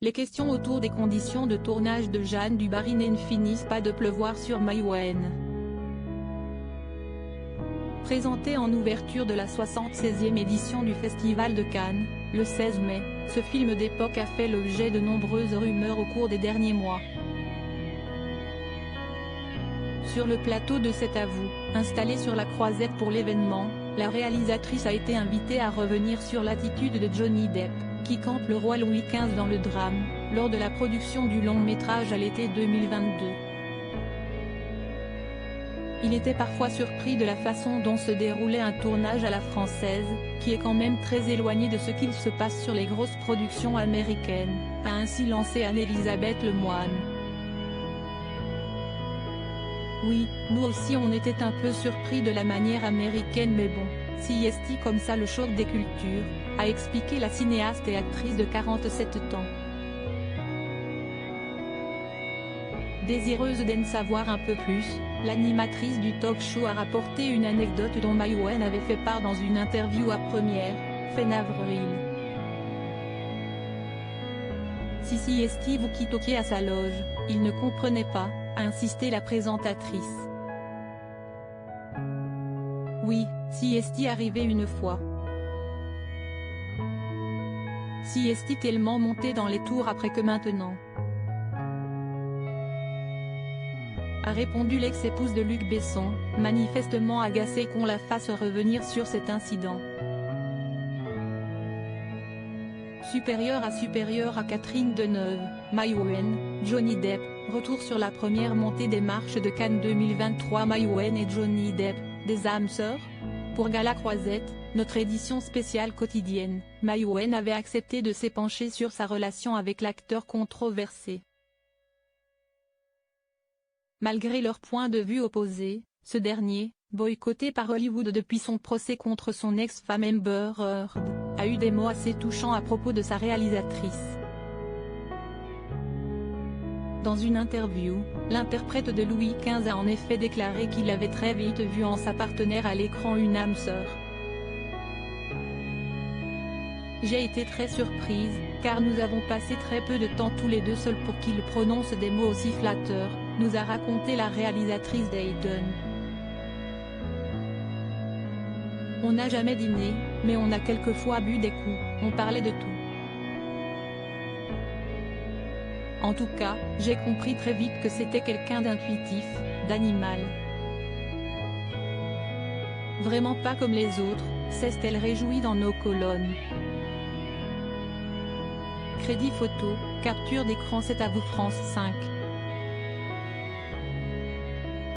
Les questions autour des conditions de tournage de Jeanne du Barry ne finissent pas de pleuvoir sur Maïwenn. Présenté en ouverture de la 76e édition du Festival de Cannes, le 16 mai, ce film d'époque a fait l'objet de nombreuses rumeurs au cours des derniers mois. Sur le plateau de C'est à vous, installé sur la Croisette pour l'événement, la réalisatrice a été invitée à revenir sur l'attitude de Johnny Depp, qui campe le roi Louis XV dans le drame, lors de la production du long-métrage à l'été 2022. Il était parfois surpris de la façon dont se déroulait un tournage à la française, qui est quand même très éloigné de ce qu'il se passe sur les grosses productions américaines, a ainsi lancé Anne-Elisabeth Lemoine. Oui, nous aussi on était un peu surpris de la manière américaine mais bon, si est comme ça le choc des cultures, a expliqué la cinéaste et actrice de 47 ans. Désireuse d'en savoir un peu plus, l'animatrice du talk-show a rapporté une anecdote dont Maïwenn avait fait part dans une interview à Première, fin avril. Si vous qui toquiez à sa loge, il ne comprenait pas, a insisté la présentatrice. Oui, si arrivé une fois. Si tellement monté dans les tours après que maintenant. A répondu l'ex-épouse de Luc Besson, manifestement agacée qu'on la fasse revenir sur cet incident. Supérieure à Catherine Deneuve, Maïwenn, Johnny Depp, retour sur la première montée des marches de Cannes 2023. Maïwenn et Johnny Depp, des âmes sœurs? Pour Gala Croisette, notre édition spéciale quotidienne, Maïwenn avait accepté de s'épancher sur sa relation avec l'acteur controversé. Malgré leurs points de vue opposés, ce dernier, boycotté par Hollywood depuis son procès contre son ex-femme Amber Heard, a eu des mots assez touchants à propos de sa réalisatrice. Dans une interview, l'interprète de Louis XV a en effet déclaré qu'il avait très vite vu en sa partenaire à l'écran une âme sœur. J'ai été très surprise, car nous avons passé très peu de temps tous les deux seuls pour qu'il prononce des mots aussi flatteurs, nous a raconté la réalisatrice d'Hayden. On n'a jamais dîné, mais on a quelquefois bu des coups, on parlait de tout. En tout cas, j'ai compris très vite que c'était quelqu'un d'intuitif, d'animal. Vraiment pas comme les autres, s'est-elle réjouie dans nos colonnes. Crédit photo, capture d'écran. C'est à vous France 5.